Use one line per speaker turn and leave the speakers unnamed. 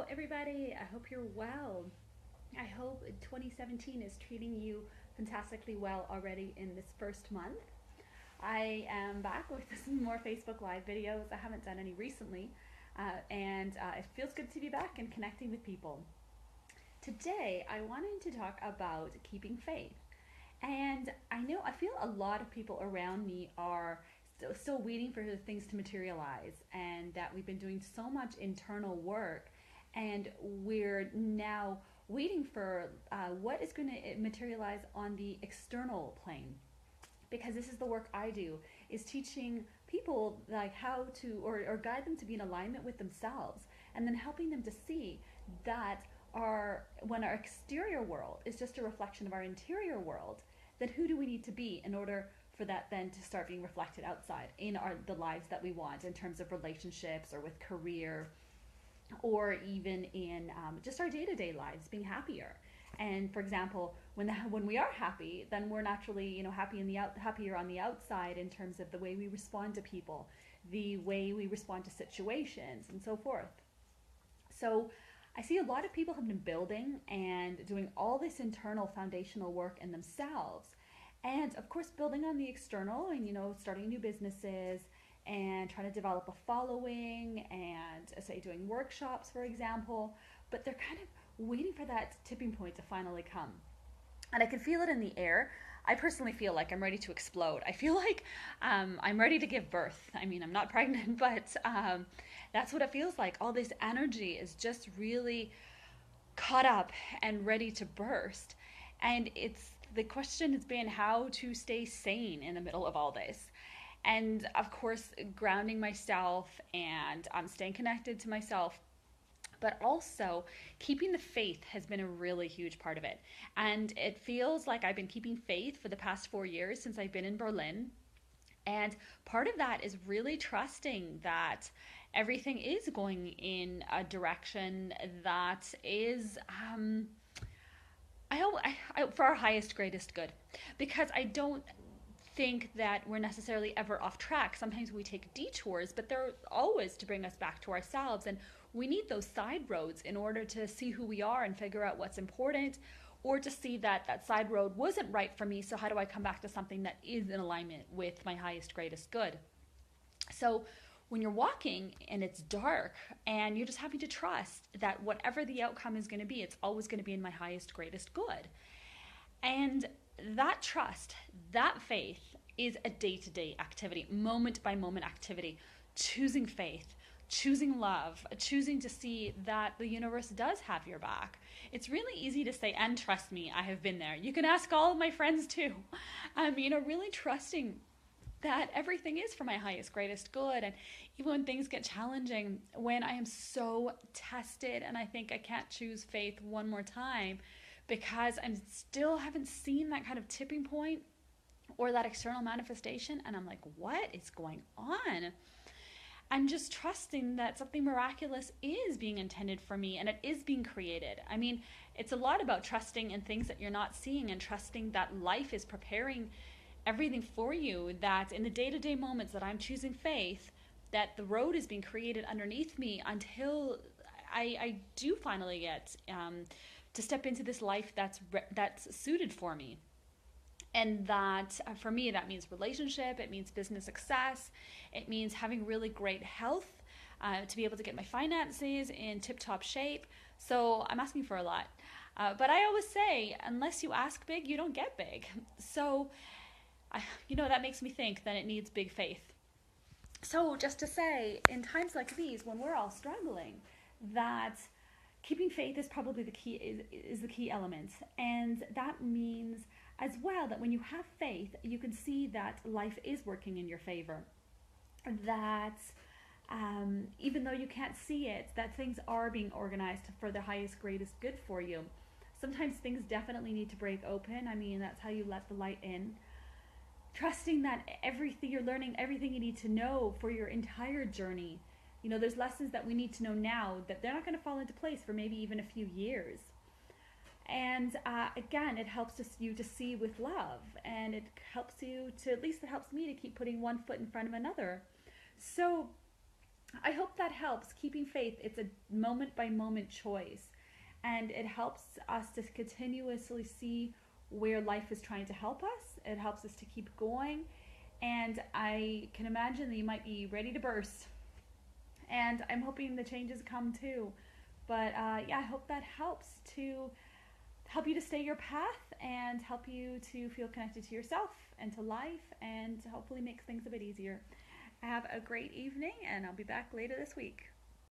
everybody. I hope you're well. I hope 2017 is treating you fantastically well already in this first month. I am back with some more Facebook Live videos. I haven't done any recently, and it feels good to be back and connecting with people. Today, I wanted to talk about keeping faith. And I feel a lot of people around me are still waiting for things to materialize, and that we've been doing so much internal work, and we're now waiting for what is going to materialize on the external plane. Because this is the work I do, is teaching people like how to or guide them to be in alignment with themselves, and then helping them to see that when our exterior world is just a reflection of our interior world, then who do we need to be in order for that then to start being reflected outside in the lives that we want, in terms of relationships or with career, or even in just our day-to-day lives, being happier. And for example, when we are happy, then we're naturally happier on the outside, in terms of the way we respond to people, the way we respond to situations, and so forth. So I see a lot of people have been building and doing all this internal foundational work in themselves. And of course, building on the external, and starting new businesses and trying to develop a following, and say doing workshops, for example. But they're kind of waiting for that tipping point to finally come. And I can feel it in the air. I personally feel like I'm ready to explode. I feel like I'm ready to give birth. I mean, I'm not pregnant, but that's what it feels like. All this energy is just really caught up and ready to burst. And the question has been how to stay sane in the middle of all this. And of course, grounding myself and staying connected to myself, but also keeping the faith has been a really huge part of it. And it feels like I've been keeping faith for the past 4 years since I've been in Berlin. And part of that is really trusting that everything is going in a direction that is for our highest, greatest good. Because I don't think that we're necessarily ever off track. Sometimes we take detours, but they're always to bring us back to ourselves. And we need those side roads in order to see who we are and figure out what's important, or to see that that side road wasn't right for me. So how do I come back to something that is in alignment with my highest, greatest good? So when you're walking and it's dark, and you're just having to trust that whatever the outcome is going to be, it's always going to be in my highest, greatest good. And that trust, that faith, is a day-to-day activity, moment-by-moment activity. Choosing faith, choosing love, choosing to see that the universe does have your back. It's really easy to say, and trust me, I have been there. You can ask all of my friends too. Really trusting that everything is for my highest, greatest good. And even when things get challenging, when I am so tested and I think I can't choose faith one more time, because I still haven't seen that kind of tipping point or that external manifestation, and I'm like, what is going on? I'm just trusting that something miraculous is being intended for me, and it is being created. It's a lot about trusting in things that you're not seeing, and trusting that life is preparing everything for you, that in the day-to-day moments that I'm choosing faith, that the road is being created underneath me until I do finally get to step into this life that's suited for me. And that for me, that means relationship, it means business success, it means having really great health, to be able to get my finances in tip-top shape. So I'm asking for a lot. But I always say, unless you ask big, you don't get big. So, that makes me think that it needs big faith. So just to say, in times like these, when we're all struggling, that keeping faith is probably is the key element. And that means as well that when you have faith, you can see that life is working in your favor. That even though you can't see it, that things are being organized for the highest, greatest good for you. Sometimes things definitely need to break open. That's how you let the light in. Trusting that everything you're learning, everything you need to know for your entire journey. There's lessons that we need to know now that they're not going to fall into place for maybe even a few years. And again, it helps you to see with love, and it helps you to, at least it helps me to keep putting one foot in front of another. So I hope that helps. Keeping faith, it's a moment by moment choice. And it helps us to continuously see where life is trying to help us. It helps us to keep going. And I can imagine that you might be ready to burst. And I'm hoping the changes come too. But yeah, I hope that helps to help you to stay your path and help you to feel connected to yourself and to life and hopefully makes things a bit easier. Have a great evening, and I'll be back later this week.